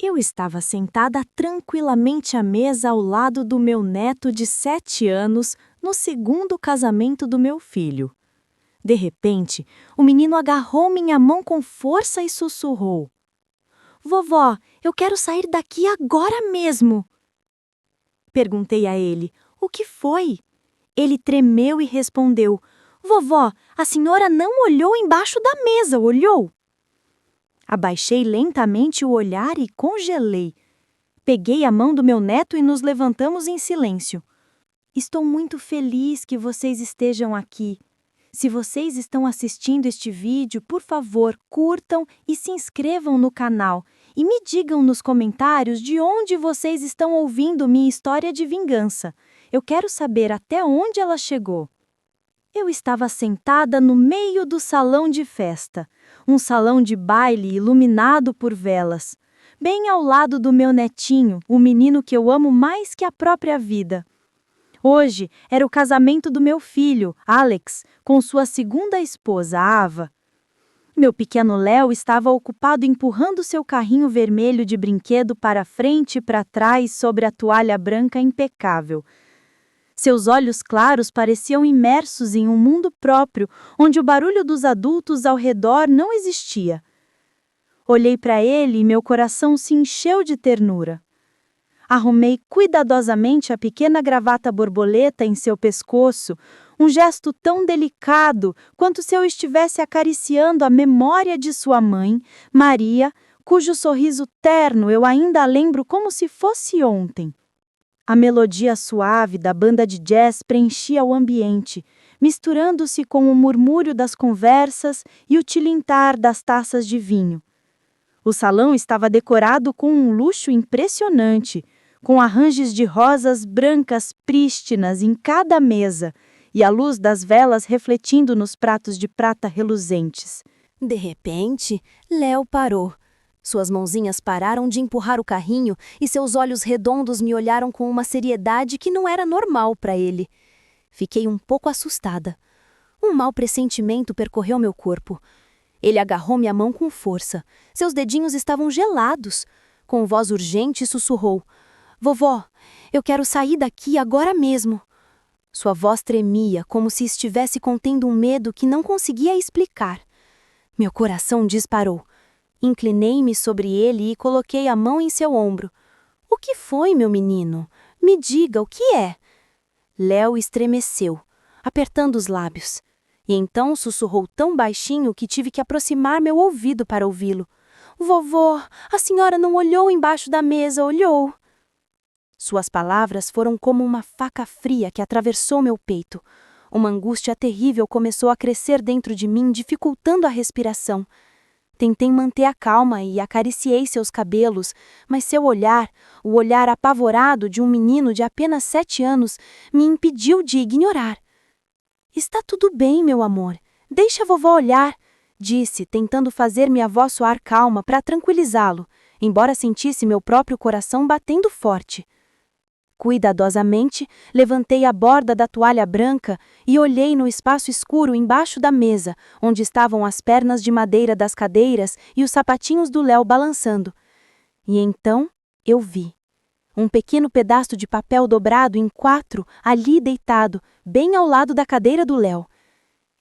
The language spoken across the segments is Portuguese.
Eu estava sentada tranquilamente à mesa ao lado do meu neto de 7 anos, no segundo casamento do meu filho. De repente, o menino agarrou minha mão com força e sussurrou: Vovó, eu quero sair daqui agora mesmo. Perguntei a ele: O que foi? Ele tremeu e respondeu: Vovó, a senhora não olhou embaixo da mesa, olhou? Abaixei lentamente o olhar e congelei. Peguei a mão do meu neto e nos levantamos em silêncio. Estou muito feliz que vocês estejam aqui. Se vocês estão assistindo este vídeo, por favor, curtam e se inscrevam no canal. E me digam nos comentários de onde vocês estão ouvindo minha história de vingança. Eu quero saber até onde ela chegou. Eu estava sentada no meio do salão de festa, um salão de baile iluminado por velas, bem ao lado do meu netinho, o menino que eu amo mais que a própria vida. Hoje era o casamento do meu filho, Alex, com sua segunda esposa, Ava. Meu pequeno Léo estava ocupado empurrando seu carrinho vermelho de brinquedo para frente e para trás sobre a toalha branca impecável. Seus olhos claros pareciam imersos em um mundo próprio, onde o barulho dos adultos ao redor não existia. Olhei para ele e meu coração se encheu de ternura. Arrumei cuidadosamente a pequena gravata borboleta em seu pescoço, um gesto tão delicado quanto se eu estivesse acariciando a memória de sua mãe, Maria, cujo sorriso terno eu ainda lembro como se fosse ontem. A melodia suave da banda de jazz preenchia o ambiente, misturando-se com o murmúrio das conversas e o tilintar das taças de vinho. O salão estava decorado com um luxo impressionante, com arranjos de rosas brancas prístinas em cada mesa e a luz das velas refletindo nos pratos de prata reluzentes. De repente, Léo parou. Suas mãozinhas pararam de empurrar o carrinho e seus olhos redondos me olharam com uma seriedade que não era normal para ele. Fiquei um pouco assustada. Um mau pressentimento percorreu meu corpo. Ele agarrou minha mão com força. Seus dedinhos estavam gelados. Com voz urgente, sussurrou: Vovó, eu quero sair daqui agora mesmo. Sua voz tremia, como se estivesse contendo um medo que não conseguia explicar. Meu coração disparou. Inclinei-me sobre ele e coloquei a mão em seu ombro. O que foi, meu menino? Me diga, o que é? Léo estremeceu, apertando os lábios. E então sussurrou tão baixinho que tive que aproximar meu ouvido para ouvi-lo. Vovó, a senhora não olhou embaixo da mesa, olhou? Suas palavras foram como uma faca fria que atravessou meu peito. Uma angústia terrível começou a crescer dentro de mim, dificultando a respiração. Tentei manter a calma e acariciei seus cabelos, mas seu olhar, o olhar apavorado de um menino de apenas 7 anos, me impediu de ignorar. Está tudo bem, meu amor. Deixa a vovó olhar, disse, tentando fazer minha voz soar calma para tranquilizá-lo, embora sentisse meu próprio coração batendo forte. Cuidadosamente, levantei a borda da toalha branca e olhei no espaço escuro embaixo da mesa, onde estavam as pernas de madeira das cadeiras e os sapatinhos do Léo balançando. E então eu vi um pequeno pedaço de papel dobrado em 4 ali deitado, bem ao lado da cadeira do Léo.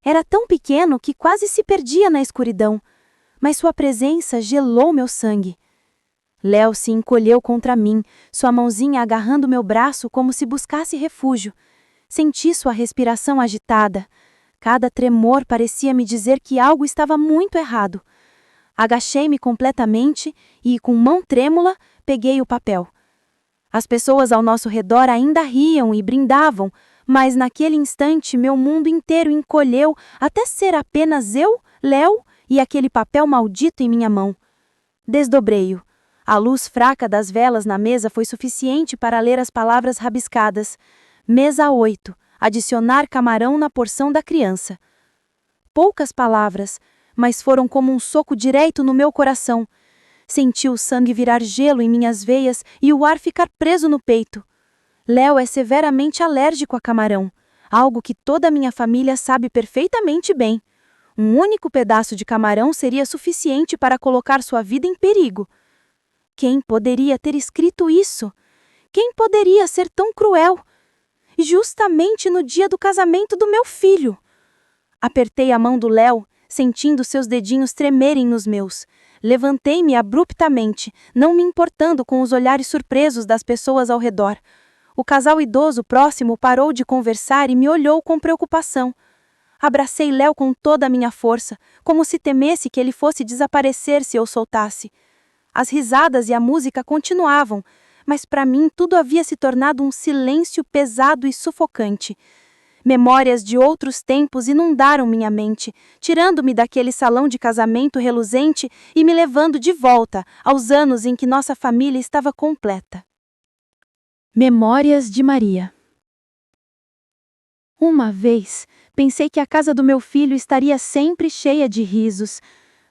Era tão pequeno que quase se perdia na escuridão, mas sua presença gelou meu sangue. Léo se encolheu contra mim, sua mãozinha agarrando meu braço como se buscasse refúgio. Senti sua respiração agitada. Cada tremor parecia me dizer que algo estava muito errado. Agachei-me completamente e, com mão trêmula, peguei o papel. As pessoas ao nosso redor ainda riam e brindavam, mas naquele instante meu mundo inteiro encolheu até ser apenas eu, Léo e aquele papel maldito em minha mão. Desdobrei-o. A luz fraca das velas na mesa foi suficiente para ler as palavras rabiscadas. Mesa 8. Adicionar camarão na porção da criança. Poucas palavras, mas foram como um soco direto no meu coração. Senti o sangue virar gelo em minhas veias e o ar ficar preso no peito. Léo é severamente alérgico a camarão, algo que toda a minha família sabe perfeitamente bem. Um único pedaço de camarão seria suficiente para colocar sua vida em perigo. Quem poderia ter escrito isso? Quem poderia ser tão cruel? Justamente no dia do casamento do meu filho. Apertei a mão do Léo, sentindo seus dedinhos tremerem nos meus. Levantei-me abruptamente, não me importando com os olhares surpresos das pessoas ao redor. O casal idoso próximo parou de conversar e me olhou com preocupação. Abracei Léo com toda a minha força, como se temesse que ele fosse desaparecer se eu soltasse. As risadas e a música continuavam, mas para mim tudo havia se tornado um silêncio pesado e sufocante. Memórias de outros tempos inundaram minha mente, tirando-me daquele salão de casamento reluzente e me levando de volta aos anos em que nossa família estava completa. Memórias de Maria. Uma vez, pensei que a casa do meu filho estaria sempre cheia de risos,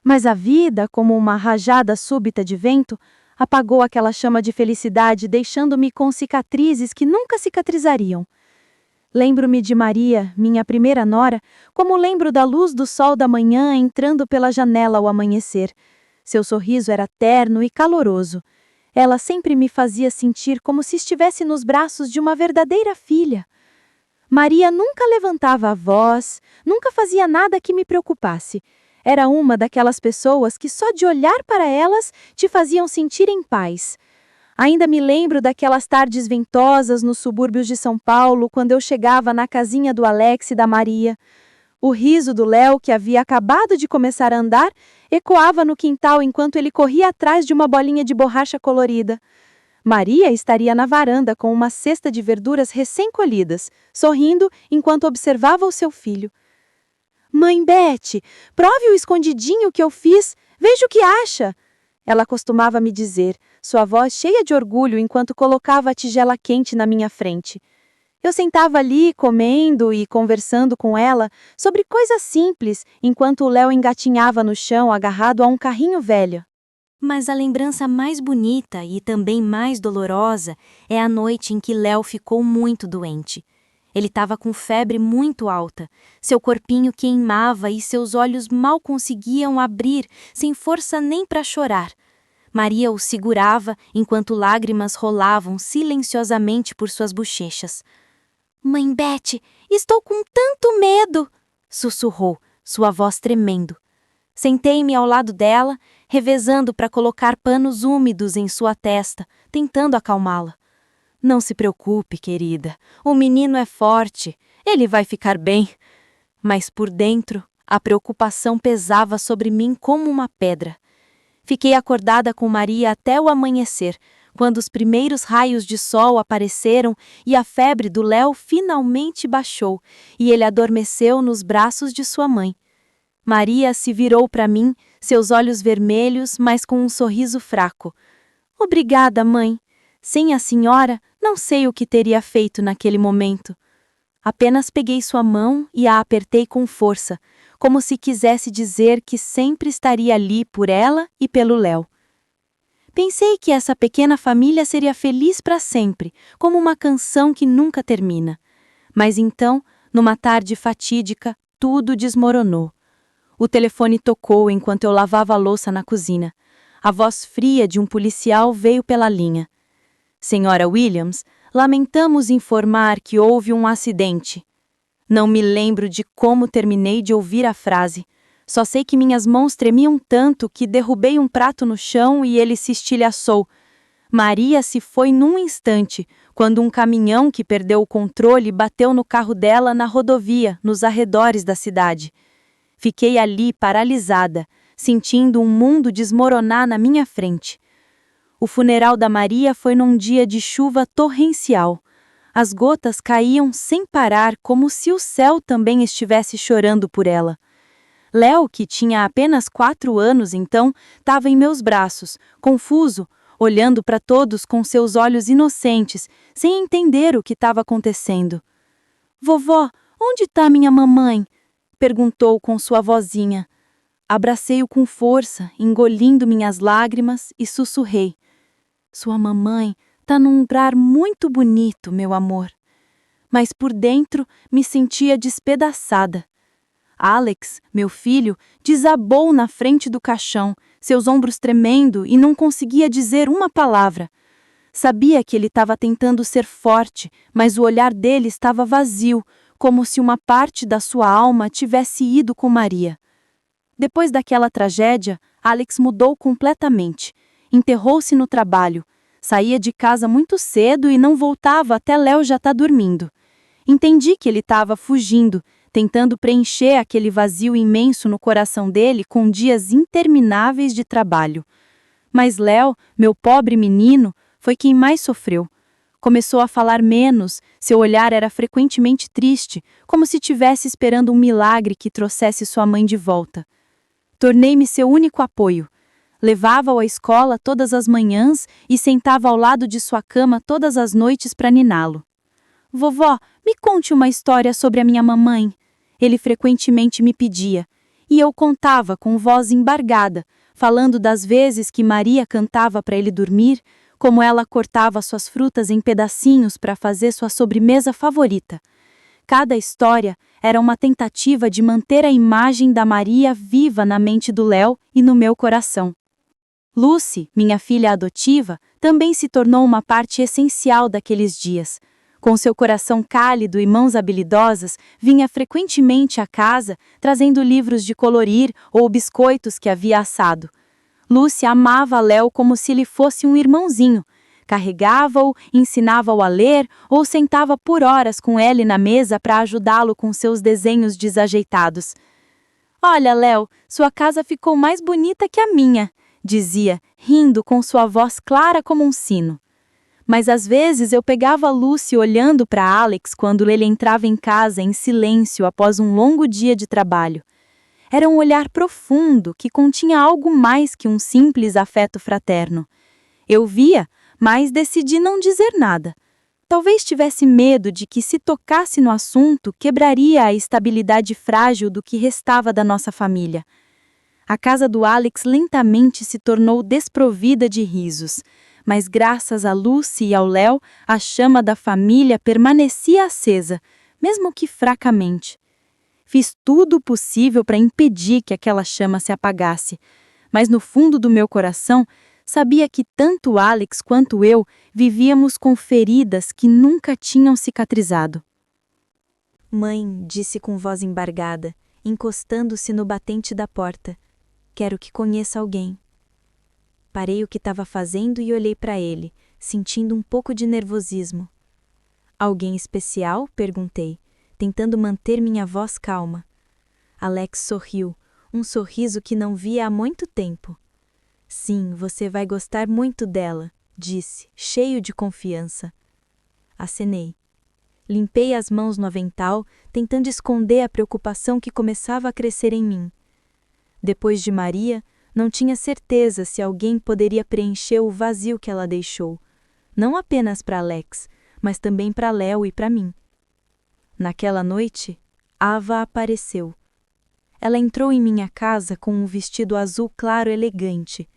mas a vida, como uma rajada súbita de vento, apagou aquela chama de felicidade, deixando-me com cicatrizes que nunca cicatrizariam. Lembro-me de Maria, minha primeira nora, como lembro da luz do sol da manhã entrando pela janela ao amanhecer. Seu sorriso era terno e caloroso. Ela sempre me fazia sentir como se estivesse nos braços de uma verdadeira filha. Maria nunca levantava a voz, nunca fazia nada que me preocupasse. Era uma daquelas pessoas que só de olhar para elas te faziam sentir em paz. Ainda me lembro daquelas tardes ventosas nos subúrbios de São Paulo, quando eu chegava na casinha do Alex e da Maria. O riso do Léo, que havia acabado de começar a andar, ecoava no quintal enquanto ele corria atrás de uma bolinha de borracha colorida. Maria estaria na varanda com uma cesta de verduras recém-colhidas, sorrindo enquanto observava o seu filho. Mãe Beth, prove o escondidinho que eu fiz, veja o que acha. Ela costumava me dizer, sua voz cheia de orgulho enquanto colocava a tigela quente na minha frente. Eu sentava ali, comendo e conversando com ela sobre coisas simples, enquanto o Léo engatinhava no chão agarrado a um carrinho velho. Mas a lembrança mais bonita e também mais dolorosa é a noite em que Léo ficou muito doente. Ele estava com febre muito alta, seu corpinho queimava e seus olhos mal conseguiam abrir, sem força nem para chorar. Maria o segurava enquanto lágrimas rolavam silenciosamente por suas bochechas. Mãe Beth, estou com tanto medo! Sussurrou, sua voz tremendo. Sentei-me ao lado dela, revezando para colocar panos úmidos em sua testa, tentando acalmá-la. Não se preocupe, querida. O menino é forte. Ele vai ficar bem. Mas por dentro, a preocupação pesava sobre mim como uma pedra. Fiquei acordada com Maria até o amanhecer, quando os primeiros raios de sol apareceram e a febre do Léo finalmente baixou, e ele adormeceu nos braços de sua mãe. Maria se virou para mim, seus olhos vermelhos, mas com um sorriso fraco. Obrigada, mãe. Sem a senhora, não sei o que teria feito naquele momento. Apenas peguei sua mão e a apertei com força, como se quisesse dizer que sempre estaria ali por ela e pelo Léo. Pensei que essa pequena família seria feliz para sempre, como uma canção que nunca termina. Mas então, numa tarde fatídica, tudo desmoronou. O telefone tocou enquanto eu lavava a louça na cozinha. A voz fria de um policial veio pela linha. Senhora Williams, lamentamos informar que houve um acidente. Não me lembro de como terminei de ouvir a frase. Só sei que minhas mãos tremiam tanto que derrubei um prato no chão e ele se estilhaçou. Maria se foi num instante, quando um caminhão que perdeu o controle bateu no carro dela na rodovia, nos arredores da cidade. Fiquei ali paralisada, sentindo um mundo desmoronar na minha frente. O funeral da Maria foi num dia de chuva torrencial. As gotas caíam sem parar, como se o céu também estivesse chorando por ela. Léo, que tinha apenas 4 anos então, estava em meus braços, confuso, olhando para todos com seus olhos inocentes, sem entender o que estava acontecendo. Vovó, onde está minha mamãe? Perguntou com sua vozinha. Abracei-o com força, engolindo minhas lágrimas, e sussurrei. Sua mamãe tá num lugar muito bonito, meu amor. Mas por dentro me sentia despedaçada. Alex, meu filho, desabou na frente do caixão, seus ombros tremendo e não conseguia dizer uma palavra. Sabia que ele estava tentando ser forte, mas o olhar dele estava vazio, como se uma parte da sua alma tivesse ido com Maria. Depois daquela tragédia, Alex mudou completamente. Enterrou-se no trabalho. Saía de casa muito cedo e não voltava até Léo já estar dormindo. Entendi que ele estava fugindo, tentando preencher aquele vazio imenso no coração dele com dias intermináveis de trabalho. Mas Léo, meu pobre menino, foi quem mais sofreu. Começou a falar menos, seu olhar era frequentemente triste, como se estivesse esperando um milagre que trouxesse sua mãe de volta. Tornei-me seu único apoio. Levava-o à escola todas as manhãs e sentava ao lado de sua cama todas as noites para niná-lo. Vovó, me conte uma história sobre a minha mamãe. Ele frequentemente me pedia, e eu contava com voz embargada, falando das vezes que Maria cantava para ele dormir, como ela cortava suas frutas em pedacinhos para fazer sua sobremesa favorita. Cada história era uma tentativa de manter a imagem da Maria viva na mente do Léo e no meu coração. Lucy, minha filha adotiva, também se tornou uma parte essencial daqueles dias. Com seu coração cálido e mãos habilidosas, vinha frequentemente à casa, trazendo livros de colorir ou biscoitos que havia assado. Lucy amava Léo como se ele fosse um irmãozinho. Carregava-o, ensinava-o a ler ou sentava por horas com ele na mesa para ajudá-lo com seus desenhos desajeitados. Olha, Léo, sua casa ficou mais bonita que a minha, dizia, rindo com sua voz clara como um sino. Mas às vezes eu pegava Lucy olhando para Alex quando ele entrava em casa em silêncio após um longo dia de trabalho. Era um olhar profundo que continha algo mais que um simples afeto fraterno. Eu via, mas decidi não dizer nada. Talvez tivesse medo de que, se tocasse no assunto, quebraria a estabilidade frágil do que restava da nossa família. A casa do Alex lentamente se tornou desprovida de risos, mas graças a Lucy e ao Léo, a chama da família permanecia acesa, mesmo que fracamente. Fiz tudo o possível para impedir que aquela chama se apagasse, mas no fundo do meu coração, sabia que tanto Alex quanto eu vivíamos com feridas que nunca tinham cicatrizado. Mãe, disse com voz embargada, encostando-se no batente da porta, quero que conheça alguém. Parei o que estava fazendo e olhei para ele, sentindo um pouco de nervosismo. Alguém especial? Perguntei, tentando manter minha voz calma. Alex sorriu, um sorriso que não via há muito tempo. Sim, você vai gostar muito dela, disse, cheio de confiança. Acenei. Limpei as mãos no avental, tentando esconder a preocupação que começava a crescer em mim. Depois de Maria, não tinha certeza se alguém poderia preencher o vazio que ela deixou, não apenas para Alex, mas também para Léo e para mim. Naquela noite, Ava apareceu. Ela entrou em minha casa com um vestido azul claro elegante,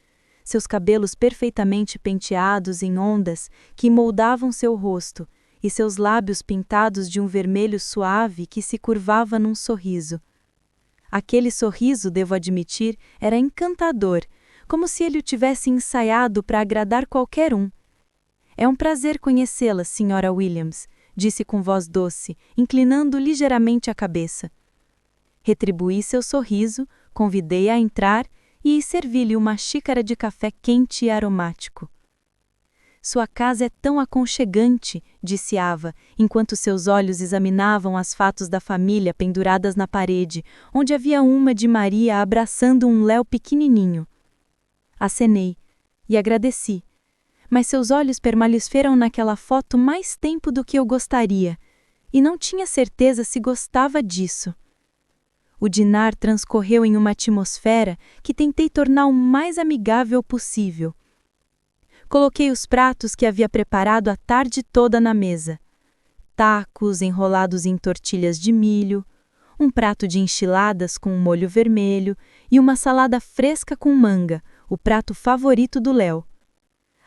seus cabelos perfeitamente penteados em ondas que moldavam seu rosto e seus lábios pintados de um vermelho suave que se curvava num sorriso. Aquele sorriso, devo admitir, era encantador, como se ele o tivesse ensaiado para agradar qualquer um. É um prazer conhecê-la, Sra. Williams, disse com voz doce, inclinando ligeiramente a cabeça. Retribuí seu sorriso, convidei-a a entrar e servi-lhe uma xícara de café quente e aromático. Sua casa é tão aconchegante, disse Ava, enquanto seus olhos examinavam as fotos da família penduradas na parede, onde havia uma de Maria abraçando um Léo pequenininho. Acenei e agradeci, mas seus olhos permaneceram naquela foto mais tempo do que eu gostaria, e não tinha certeza se gostava disso. O dinar transcorreu em uma atmosfera que tentei tornar o mais amigável possível. Coloquei os pratos que havia preparado a tarde toda na mesa. Tacos enrolados em tortilhas de milho, um prato de enchiladas com um molho vermelho e uma salada fresca com manga, o prato favorito do Léo.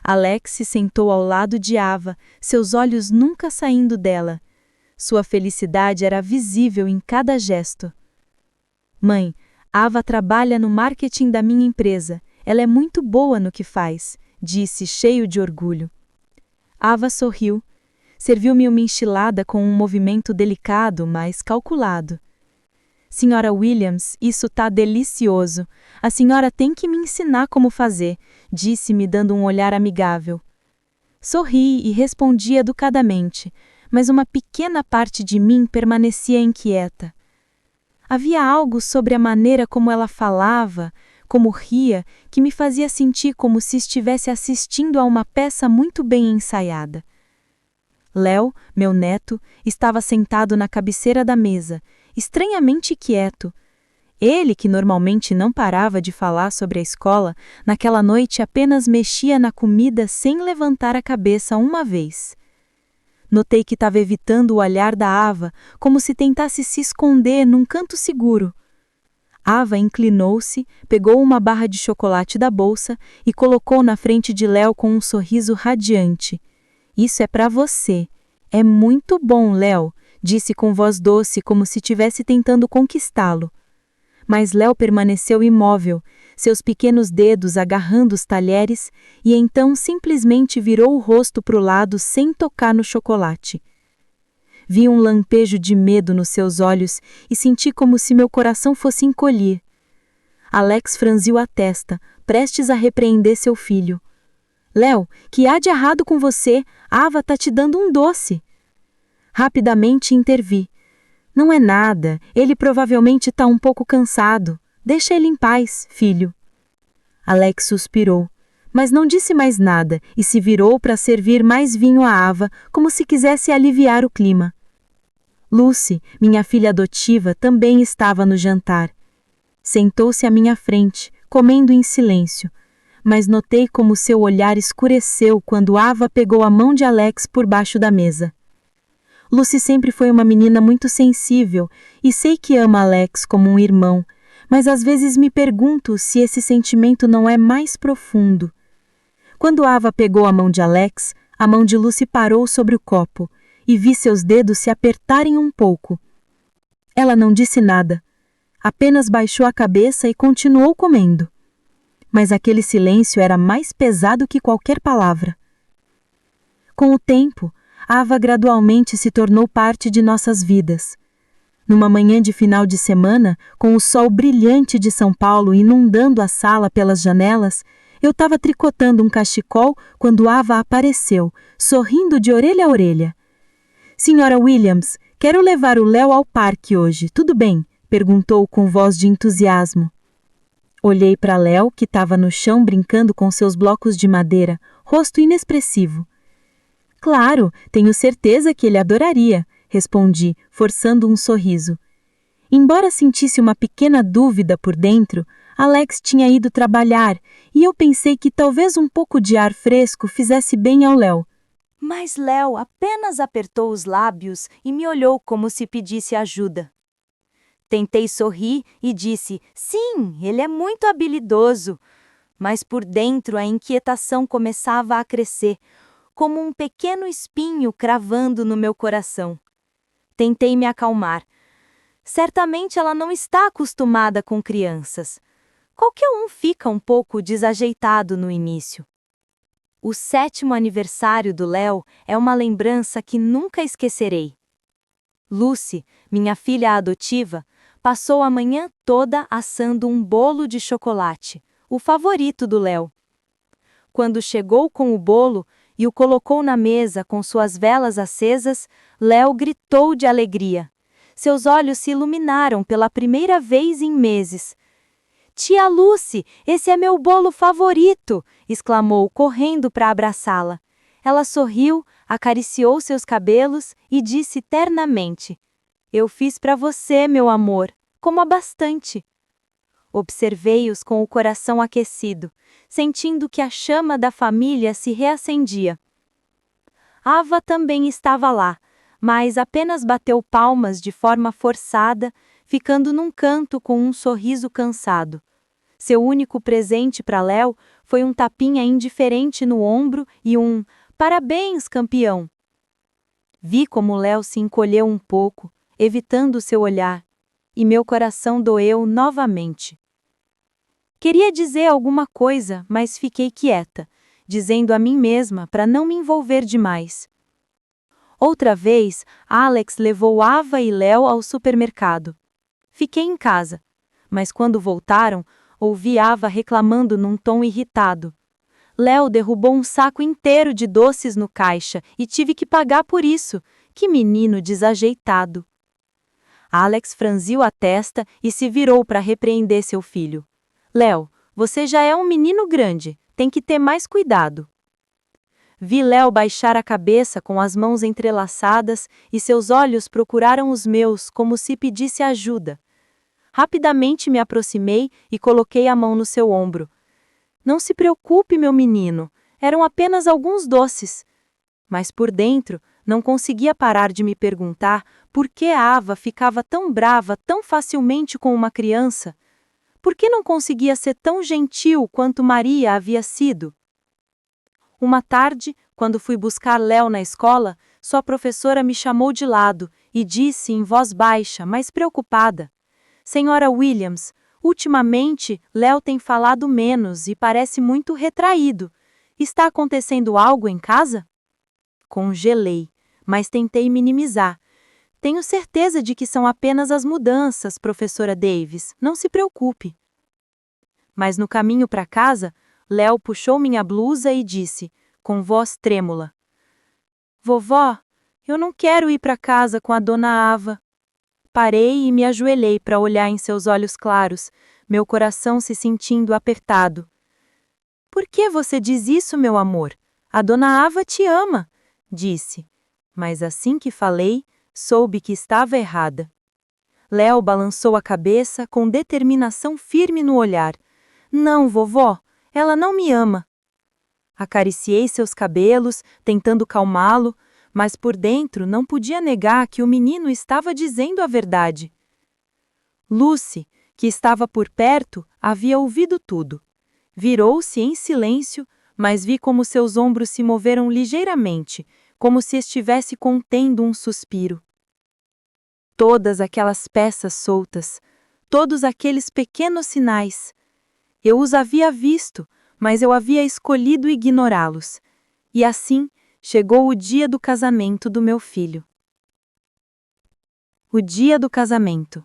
Alex se sentou ao lado de Ava, seus olhos nunca saindo dela. Sua felicidade era visível em cada gesto. Mãe, Ava trabalha no marketing da minha empresa. Ela é muito boa no que faz, disse, cheio de orgulho. Ava sorriu. Serviu-me uma enchilada com um movimento delicado, mas calculado. Senhora Williams, isso tá delicioso. A senhora tem que me ensinar como fazer, disse-me dando um olhar amigável. Sorri e respondi educadamente, mas uma pequena parte de mim permanecia inquieta. Havia algo sobre a maneira como ela falava, como ria, que me fazia sentir como se estivesse assistindo a uma peça muito bem ensaiada. Léo, meu neto, estava sentado na cabeceira da mesa, estranhamente quieto. Ele, que normalmente não parava de falar sobre a escola, naquela noite apenas mexia na comida sem levantar a cabeça uma vez. Notei que estava evitando o olhar da Ava, como se tentasse se esconder num canto seguro. Ava inclinou-se, pegou uma barra de chocolate da bolsa e colocou na frente de Léo com um sorriso radiante. Isso é para você. É muito bom, Léo, disse com voz doce, como se estivesse tentando conquistá-lo. Mas Léo permaneceu imóvel, seus pequenos dedos agarrando os talheres, e então simplesmente virou o rosto para o lado sem tocar no chocolate. Vi um lampejo de medo nos seus olhos e senti como se meu coração fosse encolher. Alex franziu a testa, prestes a repreender seu filho. Léo, que há de errado com você? Ava tá te dando um doce. Rapidamente intervi. Não é nada, ele provavelmente tá um pouco cansado. Deixa ele em paz, filho. Alex suspirou, mas não disse mais nada e se virou para servir mais vinho a Ava, como se quisesse aliviar o clima. Lucy, minha filha adotiva, também estava no jantar. Sentou-se à minha frente, comendo em silêncio, mas notei como seu olhar escureceu quando Ava pegou a mão de Alex por baixo da mesa. Lucy sempre foi uma menina muito sensível e sei que ama Alex como um irmão, mas às vezes me pergunto se esse sentimento não é mais profundo. Quando Ava pegou a mão de Alex, a mão de Lucy parou sobre o copo e vi seus dedos se apertarem um pouco. Ela não disse nada, apenas baixou a cabeça e continuou comendo. Mas aquele silêncio era mais pesado que qualquer palavra. Com o tempo, Ava gradualmente se tornou parte de nossas vidas. Numa manhã de final de semana, com o sol brilhante de São Paulo inundando a sala pelas janelas, eu estava tricotando um cachecol quando Ava apareceu, sorrindo de orelha a orelha. Senhora Williams, quero levar o Léo ao parque hoje, tudo bem? Perguntou com voz de entusiasmo. Olhei para Léo, que estava no chão brincando com seus blocos de madeira, rosto inexpressivo. Claro, tenho certeza que ele adoraria, respondi, forçando um sorriso. Embora sentisse uma pequena dúvida por dentro, Alex tinha ido trabalhar e eu pensei que talvez um pouco de ar fresco fizesse bem ao Léo. Mas Léo apenas apertou os lábios e me olhou como se pedisse ajuda. Tentei sorrir e disse, sim, ele é muito habilidoso. Mas por dentro a inquietação começava a crescer, como um pequeno espinho cravando no meu coração. Tentei me acalmar. Certamente ela não está acostumada com crianças. Qualquer um fica um pouco desajeitado no início. O 7º aniversário do Léo é uma lembrança que nunca esquecerei. Lucy, minha filha adotiva, passou a manhã toda assando um bolo de chocolate, o favorito do Léo. Quando chegou com o bolo e o colocou na mesa com suas velas acesas, Léo gritou de alegria. Seus olhos se iluminaram pela primeira vez em meses. Tia Lucy, esse é meu bolo favorito! Exclamou, correndo para abraçá-la. Ela sorriu, acariciou seus cabelos e disse ternamente: Eu fiz para você, meu amor, coma bastante. Observei-os com o coração aquecido, sentindo que a chama da família se reacendia. Ava também estava lá, mas apenas bateu palmas de forma forçada, ficando num canto com um sorriso cansado. Seu único presente para Léo foi um tapinha indiferente no ombro e um "Parabéns, campeão!". Vi como Léo se encolheu um pouco, evitando seu olhar, e meu coração doeu novamente. Queria dizer alguma coisa, mas fiquei quieta, dizendo a mim mesma para não me envolver demais. Outra vez, Alex levou Ava e Léo ao supermercado. Fiquei em casa, mas quando voltaram, ouvi Ava reclamando num tom irritado. Léo derrubou um saco inteiro de doces no caixa e tive que pagar por isso. Que menino desajeitado! Alex franziu a testa e se virou para repreender seu filho. Léo, você já é um menino grande, tem que ter mais cuidado. Vi Léo baixar a cabeça com as mãos entrelaçadas e seus olhos procuraram os meus como se pedisse ajuda. Rapidamente me aproximei e coloquei a mão no seu ombro. Não se preocupe, meu menino, eram apenas alguns doces. Mas por dentro, não conseguia parar de me perguntar por que a Ava ficava tão brava tão facilmente com uma criança. Por que não conseguia ser tão gentil quanto Maria havia sido? Uma tarde, quando fui buscar Léo na escola, sua professora me chamou de lado e disse em voz baixa, mas preocupada: Senhora Williams, ultimamente Léo tem falado menos e parece muito retraído. Está acontecendo algo em casa? Congelei, mas tentei minimizar. Tenho certeza de que são apenas as mudanças, professora Davis, não se preocupe. Mas no caminho para casa, Léo puxou minha blusa e disse, com voz trêmula: Vovó, eu não quero ir para casa com a dona Ava. Parei e me ajoelhei para olhar em seus olhos claros, meu coração se sentindo apertado. Por que você diz isso, meu amor? A dona Ava te ama, disse. Mas assim que falei, soube que estava errada. Léo balançou a cabeça com determinação firme no olhar. Não, vovó, ela não me ama. Acariciei seus cabelos, tentando calmá-lo, mas por dentro não podia negar que o menino estava dizendo a verdade. Lucy, que estava por perto, havia ouvido tudo. Virou-se em silêncio, mas vi como seus ombros se moveram ligeiramente, como se estivesse contendo um suspiro. Todas aquelas peças soltas, todos aqueles pequenos sinais. Eu os havia visto, mas eu havia escolhido ignorá-los. E assim, chegou o dia do casamento do meu filho. O dia do casamento.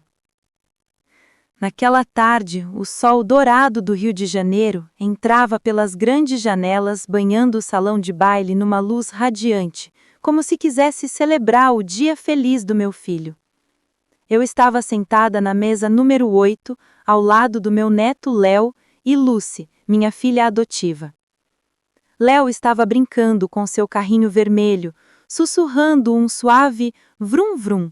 Naquela tarde, o sol dourado do Rio de Janeiro entrava pelas grandes janelas, banhando o salão de baile numa luz radiante, como se quisesse celebrar o dia feliz do meu filho. Eu estava sentada na mesa número 8, ao lado do meu neto Léo e Lucy, minha filha adotiva. Léo estava brincando com seu carrinho vermelho, sussurrando um suave vrum-vrum.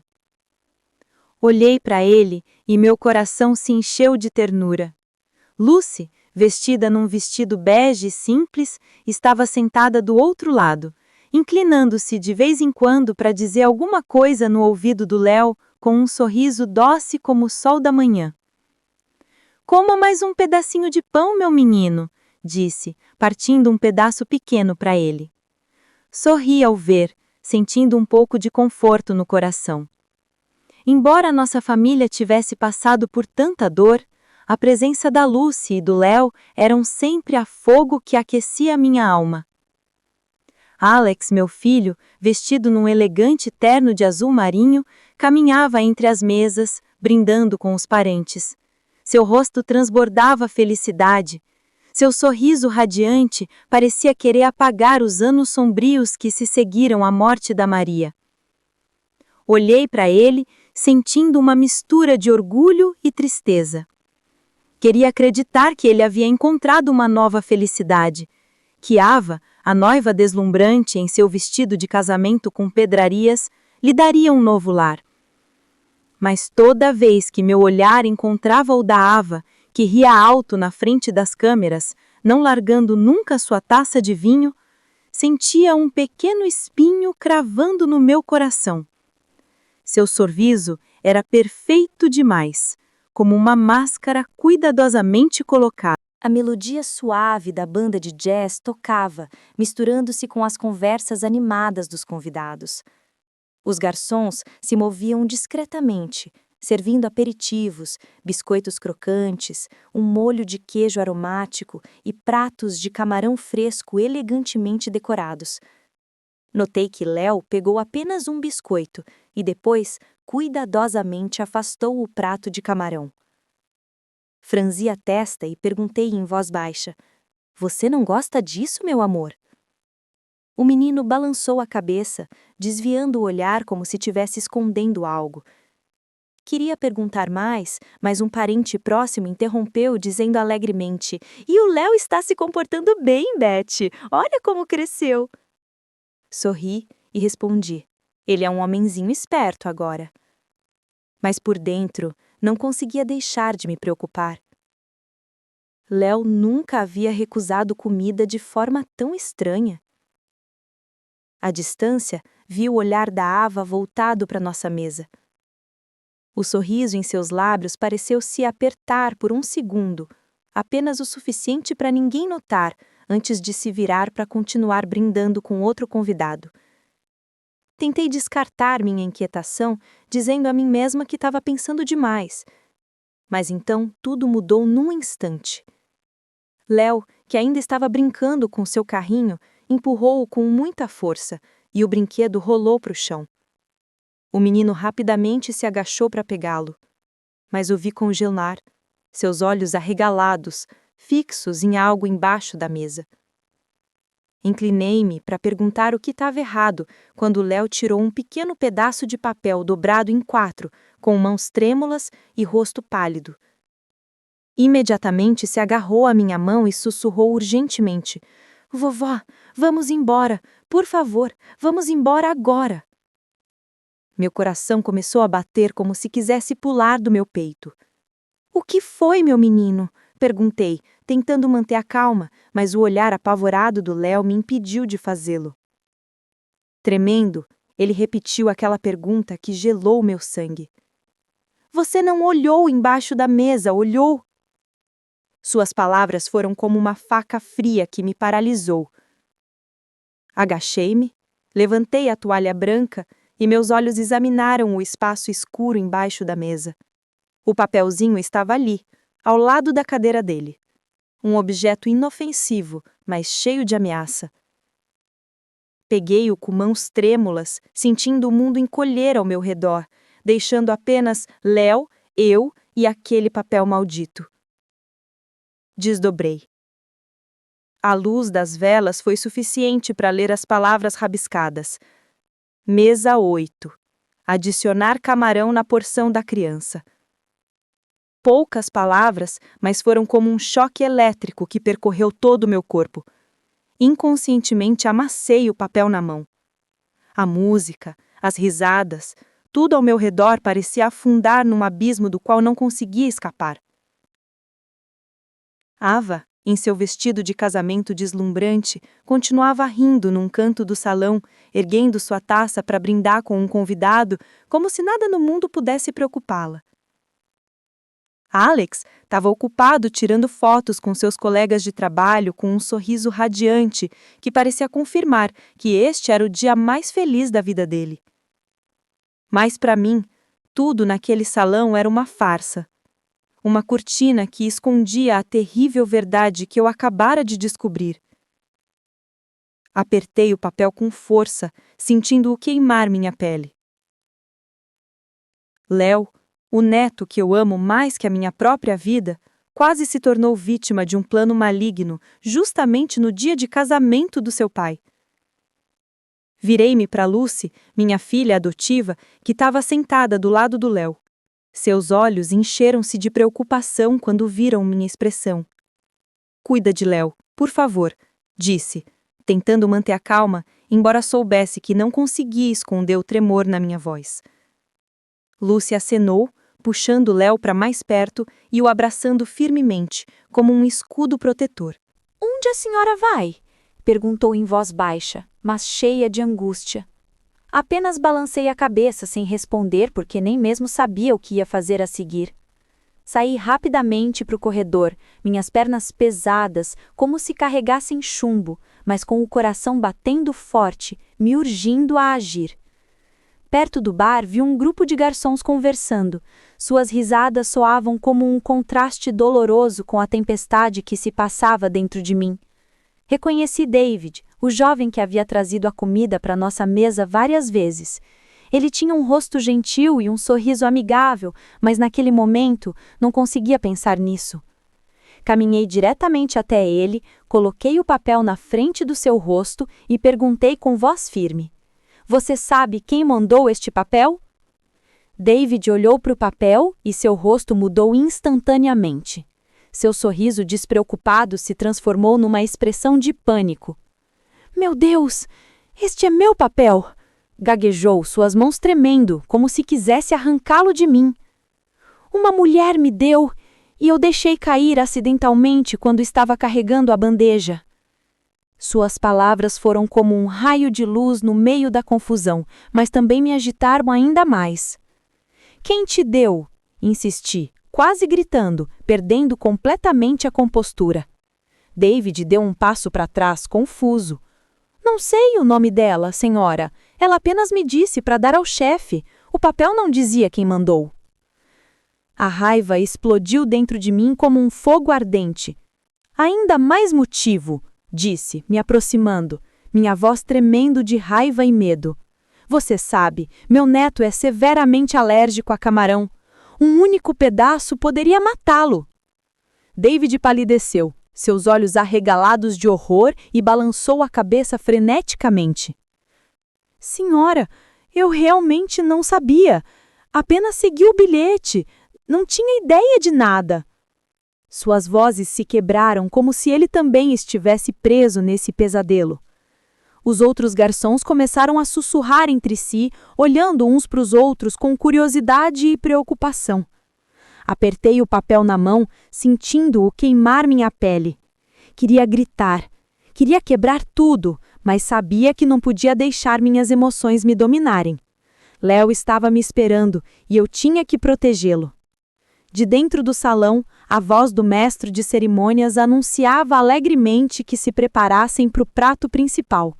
Olhei para ele e meu coração se encheu de ternura. Lucy, vestida num vestido bege simples, estava sentada do outro lado, inclinando-se de vez em quando para dizer alguma coisa no ouvido do Léo com um sorriso doce como o sol da manhã. Coma mais um pedacinho de pão, meu menino, disse, partindo um pedaço pequeno para ele. Sorri ao ver, sentindo um pouco de conforto no coração. Embora nossa família tivesse passado por tanta dor, a presença da Lucy e do Léo eram sempre a fogo que aquecia minha alma. Alex, meu filho, vestido num elegante terno de azul marinho, caminhava entre as mesas, brindando com os parentes. Seu rosto transbordava felicidade. Seu sorriso radiante parecia querer apagar os anos sombrios que se seguiram à morte da Maria. Olhei para ele, sentindo uma mistura de orgulho e tristeza. Queria acreditar que ele havia encontrado uma nova felicidade, que Ava, a noiva deslumbrante em seu vestido de casamento com pedrarias, lhe daria um novo lar. Mas toda vez que meu olhar encontrava o da Ava, que ria alto na frente das câmeras, não largando nunca sua taça de vinho, sentia um pequeno espinho cravando no meu coração. Seu sorriso era perfeito demais, como uma máscara cuidadosamente colocada. A melodia suave da banda de jazz tocava, misturando-se com as conversas animadas dos convidados. Os garçons se moviam discretamente, servindo aperitivos, biscoitos crocantes, um molho de queijo aromático e pratos de camarão fresco elegantemente decorados. Notei que Léo pegou apenas um biscoito e depois, cuidadosamente, afastou o prato de camarão. Franzi a testa e perguntei em voz baixa: "Você não gosta disso, meu amor?" O menino balançou a cabeça, desviando o olhar como se estivesse escondendo algo. Queria perguntar mais, mas um parente próximo interrompeu, dizendo alegremente: "E o Léo está se comportando bem, Beth! Olha como cresceu!" Sorri e respondi: "Ele é um homenzinho esperto agora." Mas por dentro, não conseguia deixar de me preocupar. Léo nunca havia recusado comida de forma tão estranha. À distância, vi o olhar da Ava voltado para nossa mesa. O sorriso em seus lábios pareceu se apertar por um segundo, apenas o suficiente para ninguém notar, antes de se virar para continuar brindando com outro convidado. Tentei descartar minha inquietação, dizendo a mim mesma que estava pensando demais. Mas então tudo mudou num instante. Léo, que ainda estava brincando com seu carrinho, empurrou-o com muita força, e o brinquedo rolou para o chão. O menino rapidamente se agachou para pegá-lo, mas o vi congelar, seus olhos arregalados, fixos em algo embaixo da mesa. Inclinei-me para perguntar o que estava errado, quando Léo tirou um pequeno pedaço de papel dobrado em 4, com mãos trêmulas e rosto pálido. Imediatamente se agarrou à minha mão e sussurrou urgentemente: "Vovó, vamos embora, por favor, vamos embora agora." Meu coração começou a bater como se quisesse pular do meu peito. "O que foi, meu menino?" perguntei, tentando manter a calma, mas o olhar apavorado do Léo me impediu de fazê-lo. Tremendo, ele repetiu aquela pergunta que gelou meu sangue. "Você não olhou embaixo da mesa, olhou?" Suas palavras foram como uma faca fria que me paralisou. Agachei-me, levantei a toalha branca e meus olhos examinaram o espaço escuro embaixo da mesa. O papelzinho estava ali, ao lado da cadeira dele. Um objeto inofensivo, mas cheio de ameaça. Peguei-o com mãos trêmulas, sentindo o mundo encolher ao meu redor, deixando apenas Léo, eu e aquele papel maldito. Desdobrei. A luz das velas foi suficiente para ler as palavras rabiscadas. Mesa 8. Adicionar camarão na porção da criança. Poucas palavras, mas foram como um choque elétrico que percorreu todo o meu corpo. Inconscientemente amassei o papel na mão. A música, as risadas, tudo ao meu redor parecia afundar num abismo do qual não conseguia escapar. Ava, em seu vestido de casamento deslumbrante, continuava rindo num canto do salão, erguendo sua taça para brindar com um convidado, como se nada no mundo pudesse preocupá-la. Alex estava ocupado tirando fotos com seus colegas de trabalho com um sorriso radiante que parecia confirmar que este era o dia mais feliz da vida dele. Mas para mim, tudo naquele salão era uma farsa. Uma cortina que escondia a terrível verdade que eu acabara de descobrir. Apertei o papel com força, sentindo-o queimar minha pele. Léo, o neto que eu amo mais que a minha própria vida, quase se tornou vítima de um plano maligno, justamente no dia de casamento do seu pai. Virei-me para Lucy, minha filha adotiva, que estava sentada do lado do Léo. Seus olhos encheram-se de preocupação quando viram minha expressão. "Cuida de Léo, por favor", disse, tentando manter a calma, embora soubesse que não conseguia esconder o tremor na minha voz. Lucy acenou, puxando Léo para mais perto e o abraçando firmemente, como um escudo protetor. "Onde a senhora vai?" perguntou em voz baixa, mas cheia de angústia. Apenas balancei a cabeça sem responder porque nem mesmo sabia o que ia fazer a seguir. Saí rapidamente para o corredor, minhas pernas pesadas, como se carregassem chumbo, mas com o coração batendo forte, me urgindo a agir. Perto do bar, vi um grupo de garçons conversando. Suas risadas soavam como um contraste doloroso com a tempestade que se passava dentro de mim. Reconheci David, o jovem que havia trazido a comida para nossa mesa várias vezes. Ele tinha um rosto gentil e um sorriso amigável, mas naquele momento não conseguia pensar nisso. Caminhei diretamente até ele, coloquei o papel na frente do seu rosto e perguntei com voz firme: "Você sabe quem mandou este papel?" David olhou para o papel e seu rosto mudou instantaneamente. Seu sorriso despreocupado se transformou numa expressão de pânico. "Meu Deus, este é meu papel!" Gaguejou, suas mãos tremendo, como se quisesse arrancá-lo de mim. "Uma mulher me deu e eu deixei cair acidentalmente quando estava carregando a bandeja." Suas palavras foram como um raio de luz no meio da confusão, mas também me agitaram ainda mais. "Quem te deu?" insisti, quase gritando, perdendo completamente a compostura. David deu um passo para trás, confuso. "Não sei o nome dela, senhora. Ela apenas me disse para dar ao chefe. O papel não dizia quem mandou." A raiva explodiu dentro de mim como um fogo ardente. "Ainda mais motivo", disse, me aproximando, minha voz tremendo de raiva e medo. "Você sabe, meu neto é severamente alérgico a camarão. Um único pedaço poderia matá-lo." David palideceu, seus olhos arregalados de horror, e balançou a cabeça freneticamente. "Senhora, eu realmente não sabia. Apenas segui o bilhete. Não tinha ideia de nada." Suas vozes se quebraram como se ele também estivesse preso nesse pesadelo. Os outros garçons começaram a sussurrar entre si, olhando uns para os outros com curiosidade e preocupação. Apertei o papel na mão, sentindo-o queimar minha pele. Queria gritar, queria quebrar tudo, mas sabia que não podia deixar minhas emoções me dominarem. Léo estava me esperando e eu tinha que protegê-lo. De dentro do salão, a voz do mestre de cerimônias anunciava alegremente que se preparassem para o prato principal.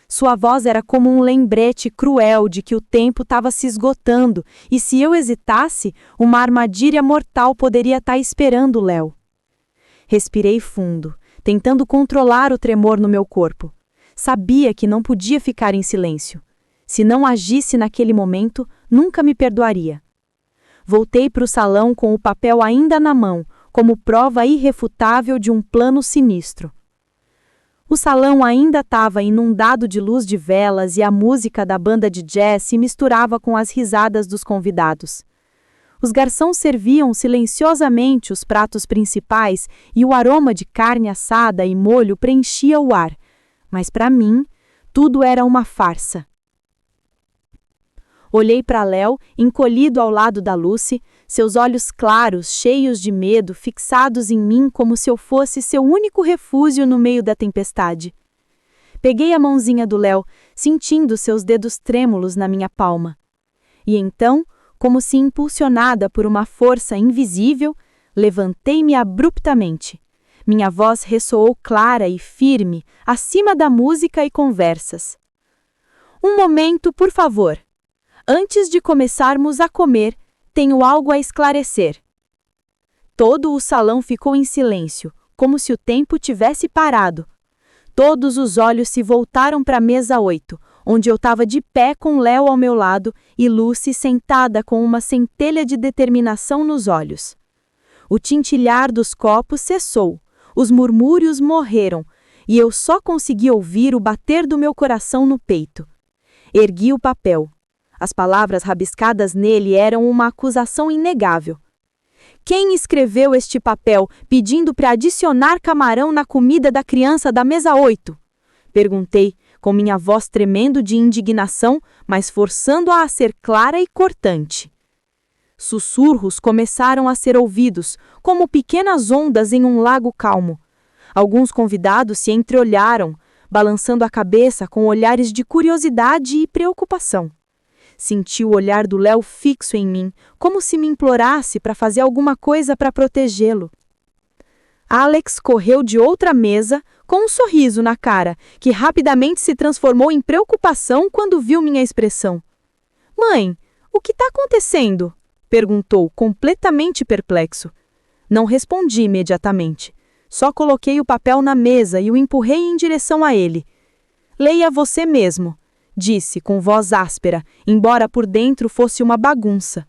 Sua voz era como um lembrete cruel de que o tempo estava se esgotando e, se eu hesitasse, uma armadilha mortal poderia estar esperando Léo. Respirei fundo, tentando controlar o tremor no meu corpo. Sabia que não podia ficar em silêncio. Se não agisse naquele momento, nunca me perdoaria. Voltei para o salão com o papel ainda na mão, como prova irrefutável de um plano sinistro. O salão ainda estava inundado de luz de velas e a música da banda de jazz se misturava com as risadas dos convidados. Os garçons serviam silenciosamente os pratos principais e o aroma de carne assada e molho preenchia o ar. Mas para mim, tudo era uma farsa. Olhei para Léo, encolhido ao lado da Lucy, seus olhos claros, cheios de medo, fixados em mim como se eu fosse seu único refúgio no meio da tempestade. Peguei a mãozinha do Léo, sentindo seus dedos trêmulos na minha palma. E então, como se impulsionada por uma força invisível, levantei-me abruptamente. Minha voz ressoou clara e firme, acima da música e conversas. "Um momento, por favor. Antes de começarmos a comer, tenho algo a esclarecer." Todo o salão ficou em silêncio, como se o tempo tivesse parado. Todos os olhos se voltaram para a mesa 8, onde eu estava de pé com Léo ao meu lado e Lucy sentada com uma centelha de determinação nos olhos. O tintilhar dos copos cessou, os murmúrios morreram, e eu só consegui ouvir o bater do meu coração no peito. Ergui o papel. As palavras rabiscadas nele eram uma acusação inegável. "Quem escreveu este papel pedindo para adicionar camarão na comida da criança da mesa 8? Perguntei, com minha voz tremendo de indignação, mas forçando-a a ser clara e cortante. Sussurros começaram a ser ouvidos, como pequenas ondas em um lago calmo. Alguns convidados se entreolharam, balançando a cabeça com olhares de curiosidade e preocupação. Senti o olhar do Léo fixo em mim, como se me implorasse para fazer alguma coisa para protegê-lo. Alex correu de outra mesa, com um sorriso na cara, que rapidamente se transformou em preocupação quando viu minha expressão. Mãe, o que está acontecendo? Perguntou, completamente perplexo. Não respondi imediatamente. Só coloquei o papel na mesa e o empurrei em direção a ele. Leia você mesmo, disse com voz áspera, embora por dentro fosse uma bagunça.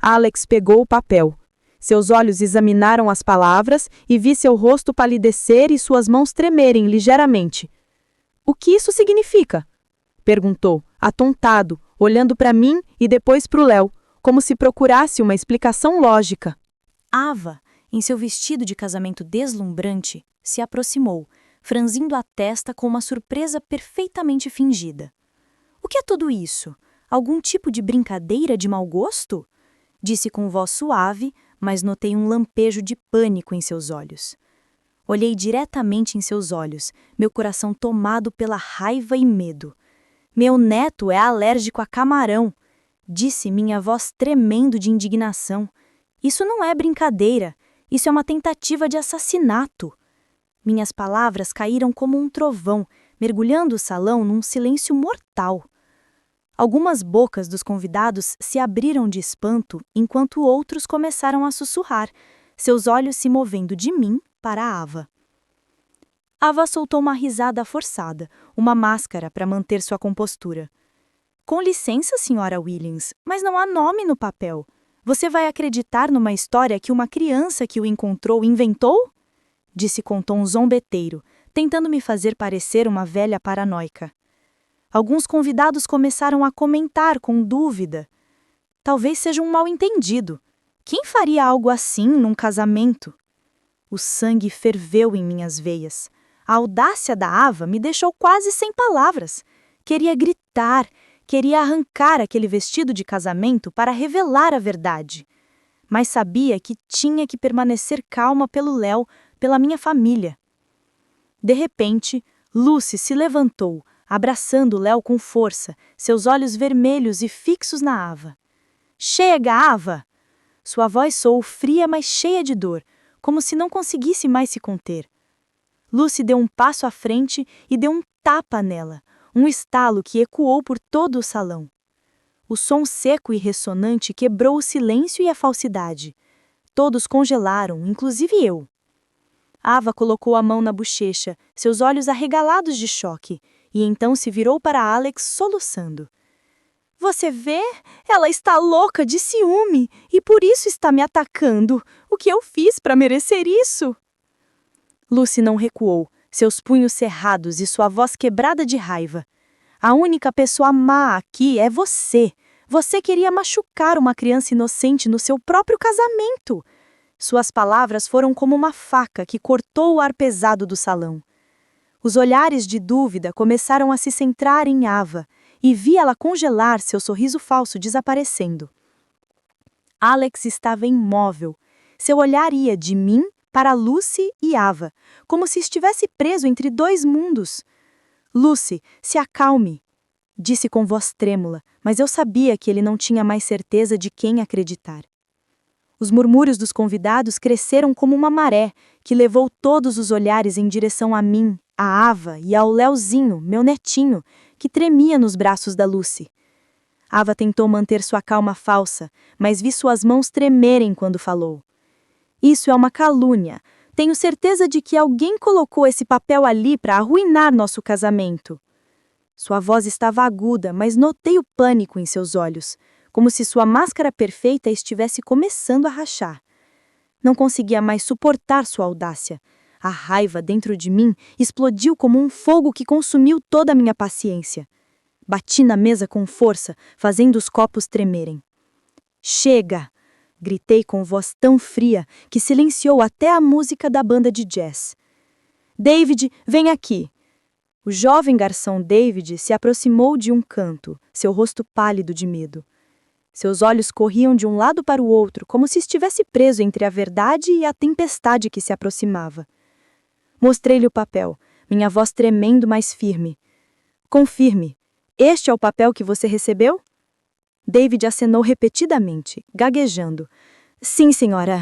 Alex pegou o papel. Seus olhos examinaram as palavras e vi seu rosto palidecer e suas mãos tremerem ligeiramente. O que isso significa? Perguntou, atontado, olhando para mim e depois para o Léo, como se procurasse uma explicação lógica. Ava, em seu vestido de casamento deslumbrante, se aproximou, franzindo a testa com uma surpresa perfeitamente fingida. O que é tudo isso? Algum tipo de brincadeira de mau gosto? Disse com voz suave, mas notei um lampejo de pânico em seus olhos. Olhei diretamente em seus olhos, meu coração tomado pela raiva e medo. Meu neto é alérgico a camarão, disse minha voz tremendo de indignação. Isso não é brincadeira, isso é uma tentativa de assassinato. Minhas palavras caíram como um trovão, mergulhando o salão num silêncio mortal. Algumas bocas dos convidados se abriram de espanto, enquanto outros começaram a sussurrar, seus olhos se movendo de mim para Ava. Ava soltou uma risada forçada, uma máscara para manter sua compostura. Com licença, senhora Williams, mas não há nome no papel. Você vai acreditar numa história que uma criança que o encontrou inventou? Disse com tom zombeteiro, tentando me fazer parecer uma velha paranoica. Alguns convidados começaram a comentar com dúvida. Talvez seja um mal-entendido. Quem faria algo assim num casamento? O sangue ferveu em minhas veias. A audácia da Ava me deixou quase sem palavras. Queria gritar, queria arrancar aquele vestido de casamento para revelar a verdade. Mas sabia que tinha que permanecer calma pelo Léo, pela minha família. De repente, Lucy se levantou, abraçando Léo com força, seus olhos vermelhos e fixos na Ava. Chega, Ava! Sua voz soou fria, mas cheia de dor, como se não conseguisse mais se conter. Lucy deu um passo à frente e deu um tapa nela, um estalo que ecoou por todo o salão. O som seco e ressonante quebrou o silêncio e a falsidade. Todos congelaram, inclusive eu. Ava colocou a mão na bochecha, seus olhos arregalados de choque, e então se virou para Alex soluçando. Você vê? Ela está louca de ciúme e por isso está me atacando. O que eu fiz para merecer isso? Lucy não recuou, seus punhos cerrados e sua voz quebrada de raiva. A única pessoa má aqui é você. Você queria machucar uma criança inocente no seu próprio casamento. Suas palavras foram como uma faca que cortou o ar pesado do salão. Os olhares de dúvida começaram a se centrar em Ava, e vi ela congelar, seu sorriso falso desaparecendo. Alex estava imóvel. Seu olhar ia de mim para Lucy e Ava, como se estivesse preso entre dois mundos. Lucy, se acalme, disse com voz trêmula, mas eu sabia que ele não tinha mais certeza de quem acreditar. Os murmúrios dos convidados cresceram como uma maré, que levou todos os olhares em direção a mim, a Ava e ao Leozinho, meu netinho, que tremia nos braços da Lucy. Ava tentou manter sua calma falsa, mas vi suas mãos tremerem quando falou. Isso é uma calúnia. Tenho certeza de que alguém colocou esse papel ali para arruinar nosso casamento. Sua voz estava aguda, mas notei o pânico em seus olhos, como se sua máscara perfeita estivesse começando a rachar. Não conseguia mais suportar sua audácia. A raiva dentro de mim explodiu como um fogo que consumiu toda a minha paciência. Bati na mesa com força, fazendo os copos tremerem. Chega! Gritei com voz tão fria que silenciou até a música da banda de jazz. David, vem aqui! O jovem garçom David se aproximou de um canto, seu rosto pálido de medo. Seus olhos corriam de um lado para o outro, como se estivesse preso entre a verdade e a tempestade que se aproximava. Mostrei-lhe o papel, minha voz tremendo mais firme. Confirme, este é o papel que você recebeu? David acenou repetidamente, gaguejando. Sim, senhora,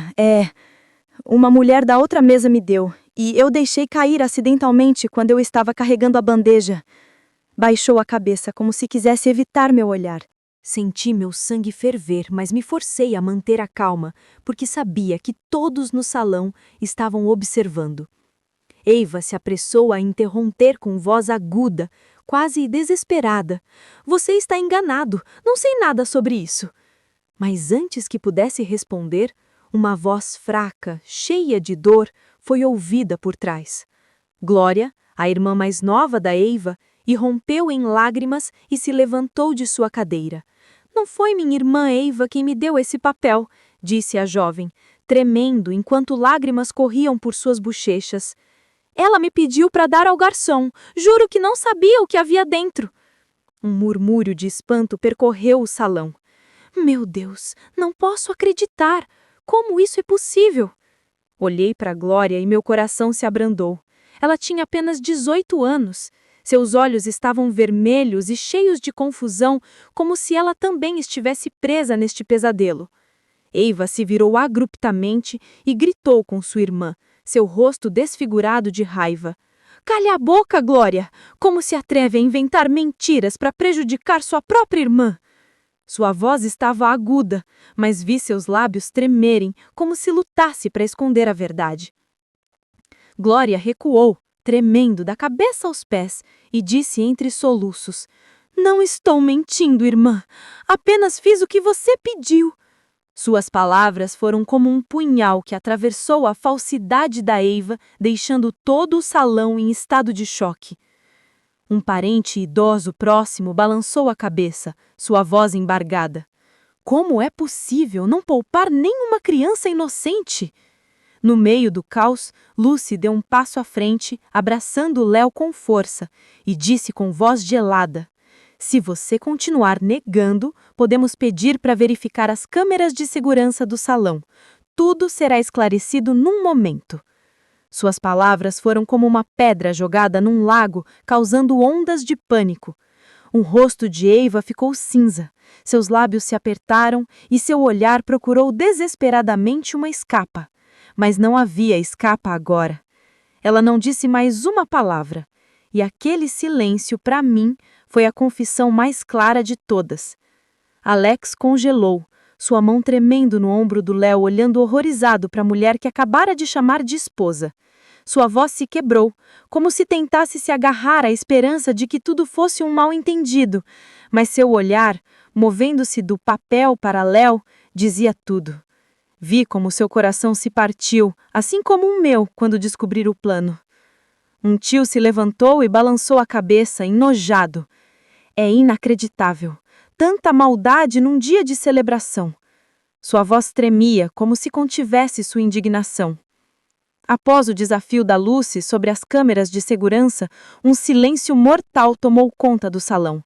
uma mulher da outra mesa me deu, e eu deixei cair acidentalmente quando eu estava carregando a bandeja. Baixou a cabeça como se quisesse evitar meu olhar. Senti meu sangue ferver, mas me forcei a manter a calma, porque sabia que todos no salão estavam observando. Eiva se apressou a interromper com voz aguda, quase desesperada. Você está enganado, não sei nada sobre isso. Mas antes que pudesse responder, uma voz fraca, cheia de dor, foi ouvida por trás. Glória, a irmã mais nova da Eiva, irrompeu em lágrimas e se levantou de sua cadeira. Não foi minha irmã Eiva quem me deu esse papel, disse a jovem, tremendo enquanto lágrimas corriam por suas bochechas. Ela me pediu para dar ao garçom. Juro que não sabia o que havia dentro. Um murmúrio de espanto percorreu o salão. Meu Deus, não posso acreditar. Como isso é possível? Olhei para Glória e meu coração se abrandou. Ela tinha apenas 18 anos. Seus olhos estavam vermelhos e cheios de confusão, como se ela também estivesse presa neste pesadelo. Eiva se virou abruptamente e gritou com sua irmã, seu rosto desfigurado de raiva. Calha a boca, Glória! Como se atreve a inventar mentiras para prejudicar sua própria irmã? Sua voz estava aguda, mas vi seus lábios tremerem, como se lutasse para esconder a verdade. Glória recuou, tremendo da cabeça aos pés, e disse entre soluços: Não estou mentindo, irmã. Apenas fiz o que você pediu. Suas palavras foram como um punhal que atravessou a falsidade da Eiva, deixando todo o salão em estado de choque. Um parente idoso próximo balançou a cabeça, sua voz embargada. Como é possível não poupar nenhuma criança inocente? No meio do caos, Lucy deu um passo à frente, abraçando Léo com força, e disse com voz gelada: Se você continuar negando, podemos pedir para verificar as câmeras de segurança do salão. Tudo será esclarecido num momento. Suas palavras foram como uma pedra jogada num lago, causando ondas de pânico. O rosto de Eiva ficou cinza, seus lábios se apertaram e seu olhar procurou desesperadamente uma escapa. Mas não havia escapa agora. Ela não disse mais uma palavra, e aquele silêncio, para mim, foi a confissão mais clara de todas. Alex congelou, sua mão tremendo no ombro do Léo, olhando horrorizado para a mulher que acabara de chamar de esposa. Sua voz se quebrou, como se tentasse se agarrar à esperança de que tudo fosse um mal-entendido, mas seu olhar, movendo-se do papel para Léo, dizia tudo. Vi como seu coração se partiu, assim como o meu, quando descobrir o plano. Um tio se levantou e balançou a cabeça, enojado. É inacreditável. Tanta maldade num dia de celebração. Sua voz tremia, como se contivesse sua indignação. Após o desafio da Lucy sobre as câmeras de segurança, um silêncio mortal tomou conta do salão.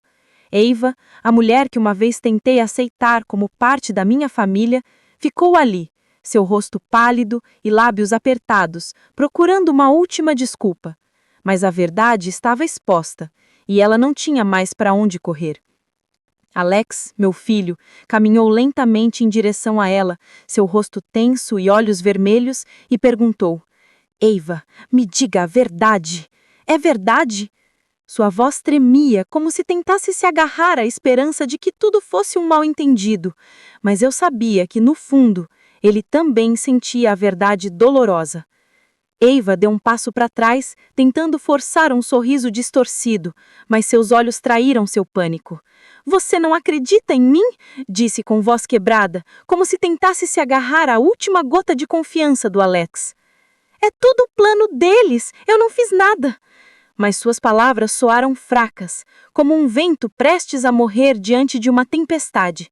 Eiva, a mulher que uma vez tentei aceitar como parte da minha família, ficou ali, seu rosto pálido e lábios apertados, procurando uma última desculpa. Mas a verdade estava exposta, e ela não tinha mais para onde correr. Alex, meu filho, caminhou lentamente em direção a ela, seu rosto tenso e olhos vermelhos, e perguntou: Eiva, me diga a verdade. É verdade? Sua voz tremia, como se tentasse se agarrar à esperança de que tudo fosse um mal-entendido, mas eu sabia que, no fundo, ele também sentia a verdade dolorosa. Eiva deu um passo para trás, tentando forçar um sorriso distorcido, mas seus olhos traíram seu pânico. Você não acredita em mim? Disse com voz quebrada, como se tentasse se agarrar à última gota de confiança do Alex. É tudo plano deles, eu não fiz nada. Mas suas palavras soaram fracas, como um vento prestes a morrer diante de uma tempestade.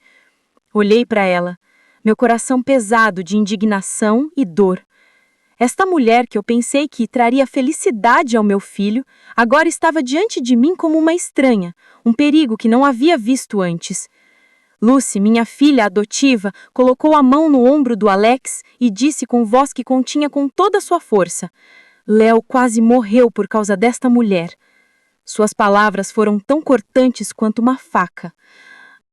Olhei para ela, meu coração pesado de indignação e dor. Esta mulher que eu pensei que traria felicidade ao meu filho, agora estava diante de mim como uma estranha, um perigo que não havia visto antes. Lucy, minha filha adotiva, colocou a mão no ombro do Alex e disse com voz que continha com toda a sua força: Léo quase morreu por causa desta mulher. Suas palavras foram tão cortantes quanto uma faca.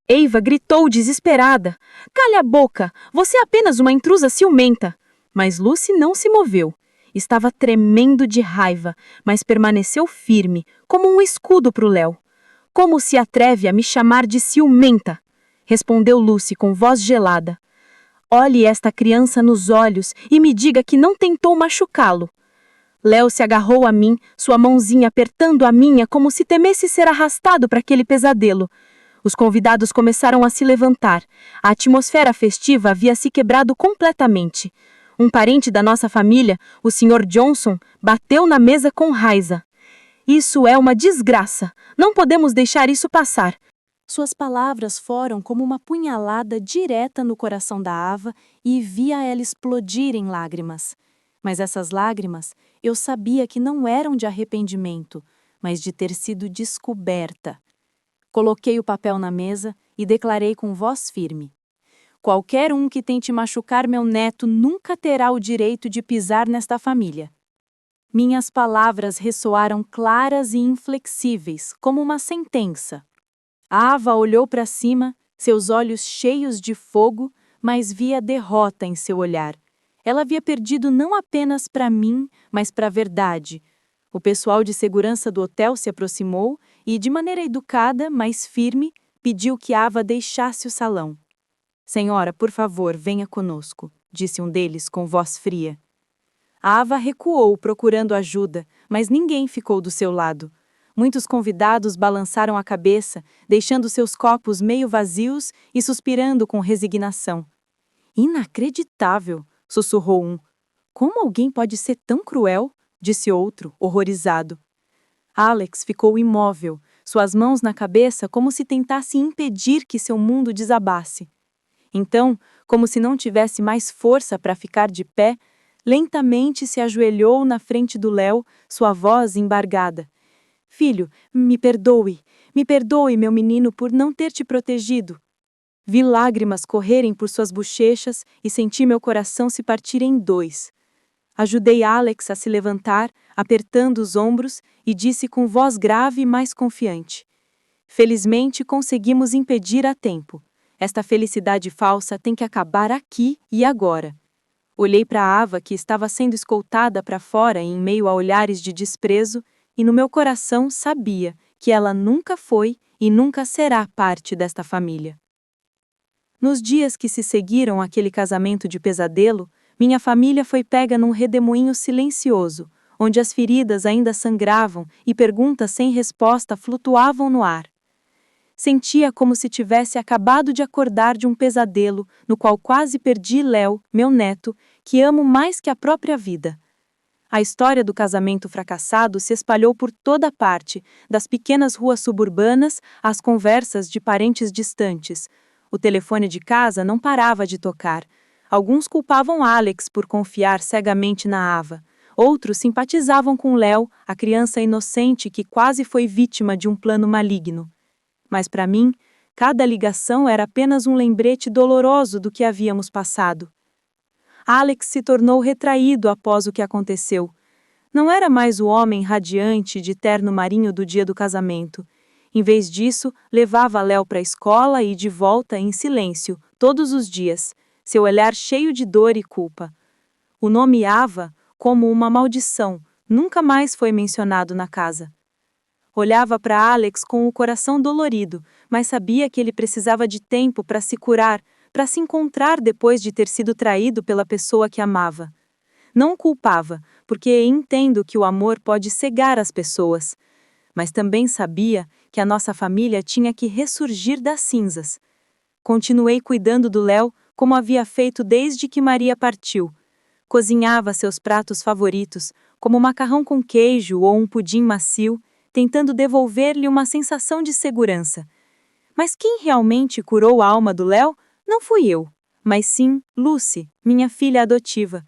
Eiva gritou desesperada: Calha a boca! Você é apenas uma intrusa ciumenta! Mas Lucy não se moveu. Estava tremendo de raiva, mas permaneceu firme, como um escudo para o Léo. Como se atreve a me chamar de ciumenta? respondeu Lucy com voz gelada. Olhe esta criança nos olhos e me diga que não tentou machucá-lo. Léo se agarrou a mim, sua mãozinha apertando a minha como se temesse ser arrastado para aquele pesadelo. Os convidados começaram a se levantar. A atmosfera festiva havia se quebrado completamente. Um parente da nossa família, o Sr. Johnson, bateu na mesa com raiva. Isso é uma desgraça. Não podemos deixar isso passar. Suas palavras foram como uma punhalada direta no coração da Ava e via ela explodir em lágrimas. Mas essas lágrimas, eu sabia que não eram de arrependimento, mas de ter sido descoberta. Coloquei o papel na mesa e declarei com voz firme: qualquer um que tente machucar meu neto nunca terá o direito de pisar nesta família. Minhas palavras ressoaram claras e inflexíveis, como uma sentença. A Ava olhou para cima, seus olhos cheios de fogo, mas via derrota em seu olhar. Ela havia perdido não apenas para mim, mas para a verdade. O pessoal de segurança do hotel se aproximou e, de maneira educada, mas firme, pediu que Ava deixasse o salão. Senhora, por favor, venha conosco, disse um deles com voz fria. A Ava recuou procurando ajuda, mas ninguém ficou do seu lado. Muitos convidados balançaram a cabeça, deixando seus copos meio vazios e suspirando com resignação. Inacreditável, sussurrou um. Como alguém pode ser tão cruel? Disse outro, horrorizado. Alex ficou imóvel, suas mãos na cabeça como se tentasse impedir que seu mundo desabasse. Então, como se não tivesse mais força para ficar de pé, lentamente se ajoelhou na frente do Léo, sua voz embargada. Filho, me perdoe, meu menino, por não ter te protegido. Vi lágrimas correrem por suas bochechas e senti meu coração se partir em dois. Ajudei Alex a se levantar, apertando os ombros, e disse com voz grave e mais confiante: felizmente conseguimos impedir a tempo. Esta felicidade falsa tem que acabar aqui e agora. Olhei para a Ava, que estava sendo escoltada para fora em meio a olhares de desprezo, e no meu coração sabia que ela nunca foi e nunca será parte desta família. Nos dias que se seguiram àquele casamento de pesadelo, minha família foi pega num redemoinho silencioso, onde as feridas ainda sangravam e perguntas sem resposta flutuavam no ar. Sentia como se tivesse acabado de acordar de um pesadelo no qual quase perdi Léo, meu neto, que amo mais que a própria vida. A história do casamento fracassado se espalhou por toda parte, das pequenas ruas suburbanas às conversas de parentes distantes. O telefone de casa não parava de tocar. Alguns culpavam Alex por confiar cegamente na Ava. Outros simpatizavam com Léo, a criança inocente que quase foi vítima de um plano maligno. Mas para mim, cada ligação era apenas um lembrete doloroso do que havíamos passado. Alex se tornou retraído após o que aconteceu. Não era mais o homem radiante de terno marinho do dia do casamento. Em vez disso, levava Léo para a escola e de volta em silêncio, todos os dias, seu olhar cheio de dor e culpa. O nome Ava, como uma maldição, nunca mais foi mencionado na casa. Olhava para Alex com o coração dolorido, mas sabia que ele precisava de tempo para se curar, para se encontrar depois de ter sido traído pela pessoa que amava. Não o culpava, porque entendo que o amor pode cegar as pessoas. Mas também sabia que a nossa família tinha que ressurgir das cinzas. Continuei cuidando do Léo como havia feito desde que Maria partiu. Cozinhava seus pratos favoritos, como macarrão com queijo ou um pudim macio, tentando devolver-lhe uma sensação de segurança. Mas quem realmente curou a alma do Léo não fui eu, mas sim Lucy, minha filha adotiva.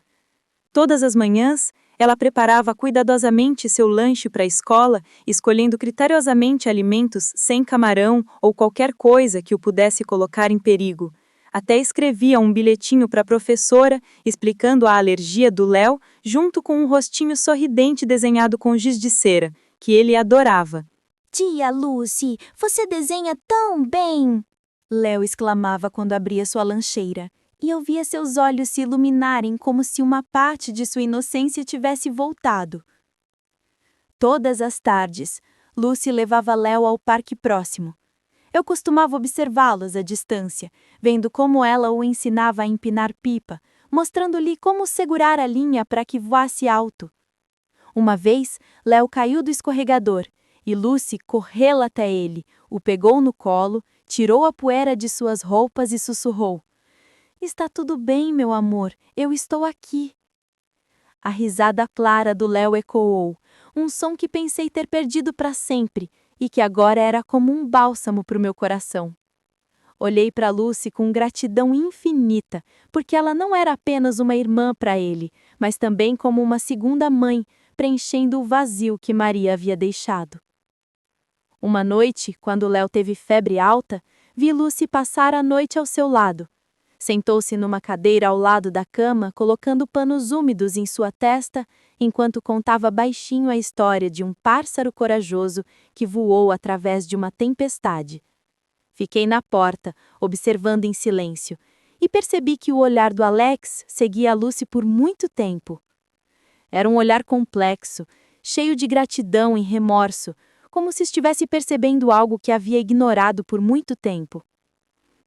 Todas as manhãs, ela preparava cuidadosamente seu lanche para a escola, escolhendo criteriosamente alimentos sem camarão ou qualquer coisa que o pudesse colocar em perigo. Até escrevia um bilhetinho para a professora, explicando a alergia do Léo, junto com um rostinho sorridente desenhado com giz de cera, que ele adorava. Tia Lucy, você desenha tão bem! Léo exclamava quando abria sua lancheira, e eu via seus olhos se iluminarem como se uma parte de sua inocência tivesse voltado. Todas as tardes, Lucy levava Léo ao parque próximo. Eu costumava observá-los à distância, vendo como ela o ensinava a empinar pipa, mostrando-lhe como segurar a linha para que voasse alto. Uma vez, Léo caiu do escorregador e Lucy correu até ele, o pegou no colo, tirou a poeira de suas roupas e sussurrou: "Está tudo bem, meu amor, eu estou aqui." A risada clara do Léo ecoou, um som que pensei ter perdido para sempre e que agora era como um bálsamo para o meu coração. Olhei para Lucy com gratidão infinita, porque ela não era apenas uma irmã para ele, mas também como uma segunda mãe, preenchendo o vazio que Maria havia deixado. Uma noite, quando Léo teve febre alta, vi Lucy passar a noite ao seu lado. Sentou-se numa cadeira ao lado da cama, colocando panos úmidos em sua testa, enquanto contava baixinho a história de um pássaro corajoso que voou através de uma tempestade. Fiquei na porta, observando em silêncio, e percebi que o olhar do Alex seguia a Lucy por muito tempo. Era um olhar complexo, cheio de gratidão e remorso, como se estivesse percebendo algo que havia ignorado por muito tempo.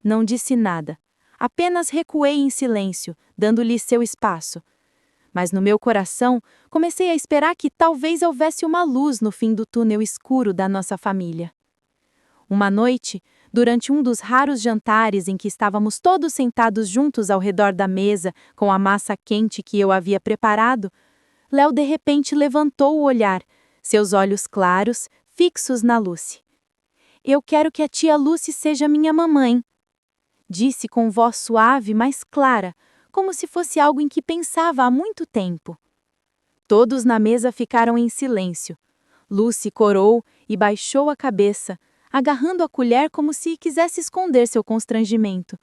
Não disse nada. Apenas recuei em silêncio, dando-lhe seu espaço. Mas no meu coração, comecei a esperar que talvez houvesse uma luz no fim do túnel escuro da nossa família. Uma noite, durante um dos raros jantares em que estávamos todos sentados juntos ao redor da mesa, com a massa quente que eu havia preparado, Léo de repente levantou o olhar, seus olhos claros, fixos na Lucy. "Eu quero que a tia Lucy seja minha mamãe", disse com voz suave, mas clara, como se fosse algo em que pensava há muito tempo. Todos na mesa ficaram em silêncio. Lucy corou e baixou a cabeça, agarrando a colher como se quisesse esconder seu constrangimento.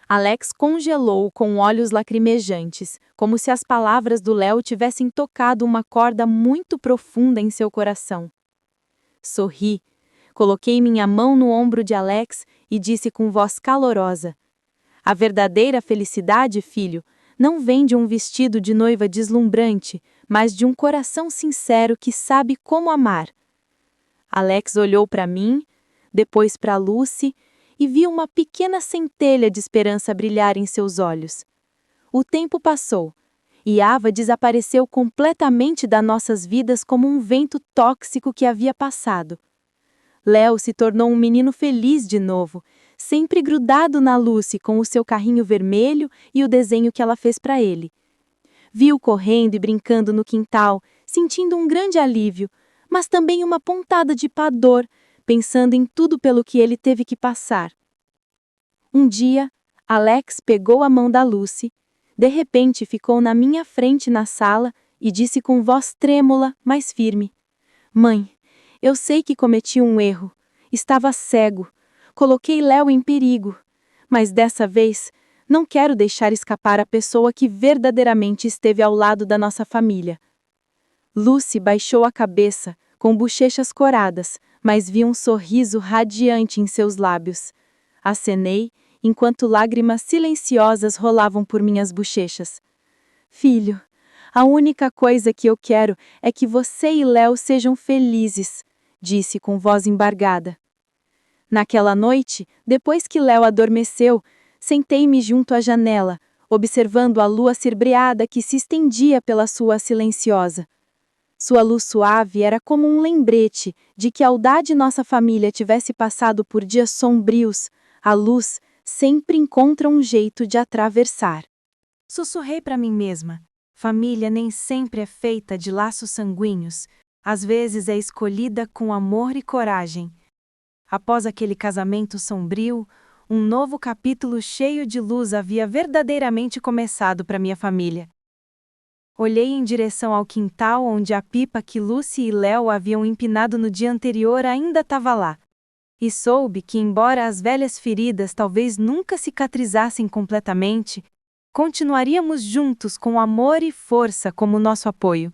Alex congelou com olhos lacrimejantes, como se as palavras do Léo tivessem tocado uma corda muito profunda em seu coração. Sorri. Coloquei minha mão no ombro de Alex e disse com voz calorosa: "A verdadeira felicidade, filho, não vem de um vestido de noiva deslumbrante, mas de um coração sincero que sabe como amar." Alex olhou para mim, depois para Lucy, e viu uma pequena centelha de esperança brilhar em seus olhos. O tempo passou, e Ava desapareceu completamente das nossas vidas como um vento tóxico que havia passado. Léo se tornou um menino feliz de novo, sempre grudado na Lucy com o seu carrinho vermelho e o desenho que ela fez para ele. Vi-o correndo e brincando no quintal, sentindo um grande alívio, mas também uma pontada de dor, pensando em tudo pelo que ele teve que passar. Um dia, Alex pegou a mão da Lucy, de repente ficou na minha frente na sala e disse com voz trêmula, mas firme: "Mãe, eu sei que cometi um erro. Estava cego. Coloquei Léo em perigo. Mas dessa vez, não quero deixar escapar a pessoa que verdadeiramente esteve ao lado da nossa família." Lucy baixou a cabeça, com bochechas coradas, mas vi um sorriso radiante em seus lábios. Acenei, enquanto lágrimas silenciosas rolavam por minhas bochechas. "Filho, a única coisa que eu quero é que você e Léo sejam felizes", disse com voz embargada. Naquela noite, depois que Léo adormeceu, sentei-me junto à janela, observando a lua cirbreada que se estendia pela sua silenciosa. Sua luz suave era como um lembrete de que, ao de nossa família tivesse passado por dias sombrios, a luz sempre encontra um jeito de atravessar. Sussurrei para mim mesma: família nem sempre é feita de laços sanguíneos, às vezes é escolhida com amor e coragem. Após aquele casamento sombrio, um novo capítulo cheio de luz havia verdadeiramente começado para minha família. Olhei em direção ao quintal onde a pipa que Lucy e Léo haviam empinado no dia anterior ainda estava lá. E soube que, embora as velhas feridas talvez nunca cicatrizassem completamente, continuaríamos juntos com amor e força como nosso apoio.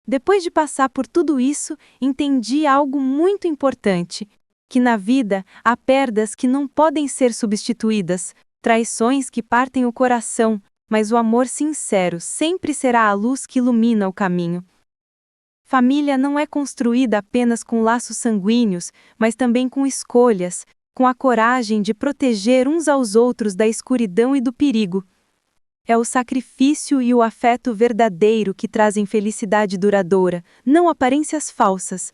Depois de passar por tudo isso, entendi algo muito importante: que na vida há perdas que não podem ser substituídas, traições que partem o coração, mas o amor sincero sempre será a luz que ilumina o caminho. Família não é construída apenas com laços sanguíneos, mas também com escolhas, com a coragem de proteger uns aos outros da escuridão e do perigo. É o sacrifício e o afeto verdadeiro que trazem felicidade duradoura, não aparências falsas.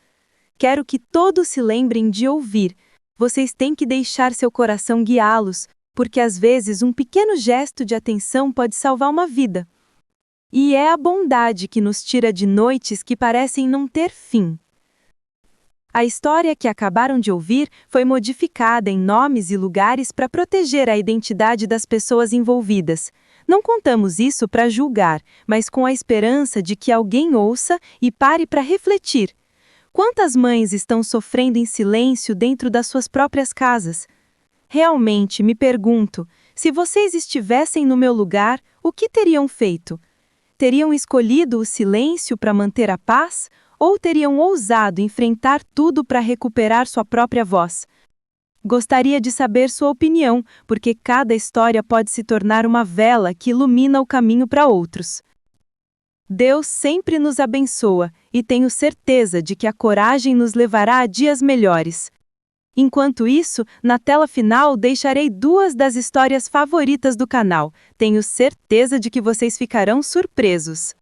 Quero que todos se lembrem de ouvir. Vocês têm que deixar seu coração guiá-los, porque às vezes um pequeno gesto de atenção pode salvar uma vida. E é a bondade que nos tira de noites que parecem não ter fim. A história que acabaram de ouvir foi modificada em nomes e lugares para proteger a identidade das pessoas envolvidas. Não contamos isso para julgar, mas com a esperança de que alguém ouça e pare para refletir. Quantas mães estão sofrendo em silêncio dentro das suas próprias casas? Realmente me pergunto, se vocês estivessem no meu lugar, o que teriam feito? Teriam escolhido o silêncio para manter a paz? Ou teriam ousado enfrentar tudo para recuperar sua própria voz? Gostaria de saber sua opinião, porque cada história pode se tornar uma vela que ilumina o caminho para outros. Deus sempre nos abençoa e tenho certeza de que a coragem nos levará a dias melhores. Enquanto isso, na tela final deixarei 2 das histórias favoritas do canal. Tenho certeza de que vocês ficarão surpresos.